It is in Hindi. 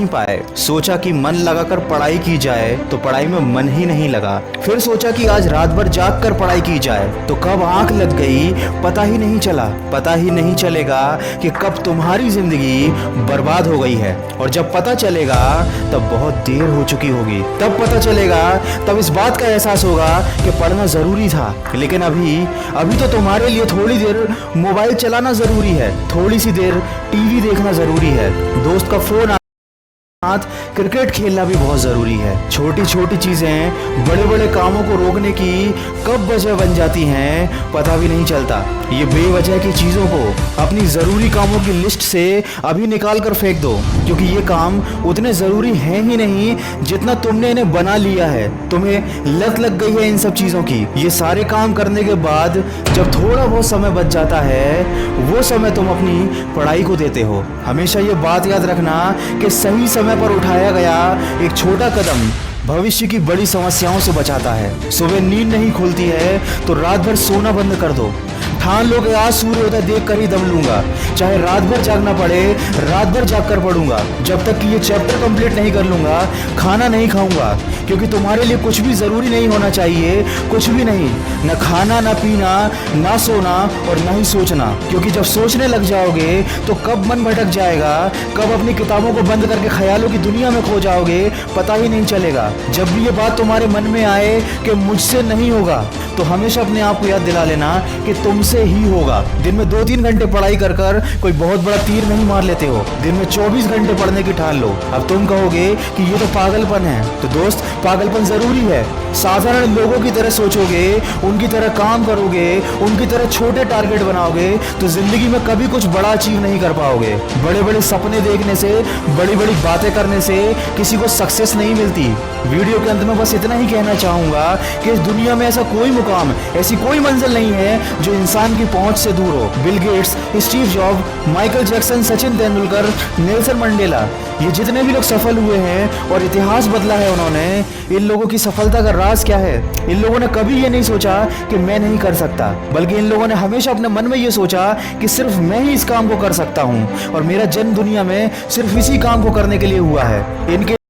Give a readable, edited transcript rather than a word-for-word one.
नहीं पाए। सोचा कि मन लगाकर पढ़ाई की जाए तो पढ़ाई में मन ही नहीं लगा। फिर सोचा कि आज रात भर जाग कर पढ़ाई की जाए तो कब आंख लग गई पता ही नहीं चला। पता ही नहीं चलेगा कि कब तुम्हारी जिंदगी बर्बाद हो गई है, और जब पता चलेगा तब बहुत देर हो चुकी होगी। तब पता चलेगा, तब इस बात का एहसास होगा कि पढ़ना जरूरी था। लेकिन अभी तो तुम्हारे लिए थोड़ी देर मोबाइल चलाना जरूरी है, थोड़ी सी देर टीवी देखना जरूरी है, दोस्त का फोन साथ क्रिकेट खेलना भी बहुत जरूरी है। छोटी छोटी चीजें बड़े बड़े कामों को रोकने की कब वजह बन जाती हैं पता भी नहीं चलता। ये बेवजह की चीजों को अपनी जरूरी कामों की लिस्ट से अभी निकाल कर फेंक दो, क्योंकि ये काम उतने जरूरी हैं ही नहीं जितना तुमने इन्हें बना लिया है। तुम्हें लत लग गई है इन सब चीजों की। ये सारे काम करने के बाद जब थोड़ा बहुत समय बच जाता है, वो समय तुम अपनी पढ़ाई को देते हो। हमेशा ये बात याद रखना कि सही समय पर उठाया गया एक छोटा कदम भविष्य की बड़ी समस्याओं से बचाता है। सुबह नींद नहीं खुलती है तो रात भर सोना बंद कर दो। ठान लो कि आज सूर्योदय देख कर ही दम लूंगा, चाहे रात भर जागना पड़े, रात भर जाग कर पढ़ूंगा। जब तक कि ये चैप्टर कंप्लीट नहीं कर लूंगा खाना नहीं खाऊंगा, क्योंकि तुम्हारे लिए कुछ भी जरूरी नहीं होना चाहिए, कुछ भी नहीं, न खाना, न पीना, ना सोना और न ही सोचना। क्योंकि जब सोचने लग जाओगे तो कब मन भटक जाएगा, कब अपनी किताबों को बंद करके ख्यालों की दुनिया में खो जाओगे पता ही नहीं चलेगा। जब भी ये बात तुम्हारे मन में आए कि मुझसे नहीं होगा, तो हमेशा अपने आप को याद दिला लेना कि तुमसे ही होगा। दिन में 2-3 घंटे पढ़ाई कर कर कोई बहुत बड़ा तीर नहीं मार लेते हो। दिन में 24 घंटे पढ़ने की ठान लो। अब तुम कहोगे कि ये तो पागलपन है, तो दोस्त पागलपन जरूरी है। साधारण लोगों की तरह सोचोगे, उनकी तरह काम करोगे, उनकी तरह छोटे टारगेट बनाओगे तो जिंदगी में कभी कुछ बड़ा अचीव नहीं कर पाओगे। बड़े बड़े सपने देखने से, बड़ी बड़ी बातें करने से किसी को सक्सेस नहीं मिलती। वीडियो के अंत में बस इतना ही कहना चाहूंगा कि इस दुनिया में ऐसा कोई मुकाम, ऐसी कोई मंजिल नहीं है जो इंसान की पहुंच से दूर हो। Bill Gates, Steve job, Michael Jackson, Sachin Tendulkar, Nelson Mandela, ये जितने भी लोग सफल हुए हैं और इतिहास बदला है उन्होंने, इन लोगों की सफलता का राज क्या है? इन लोगों ने कभी ये नहीं सोचा कि मैं नहीं कर सकता, बल्कि इन लोगों ने हमेशा अपने मन में ये सोचा कि सिर्फ मैं ही इस काम को कर सकता हूँ और मेरा जन्म दुनिया में सिर्फ इसी काम को करने के लिए हुआ है। इनके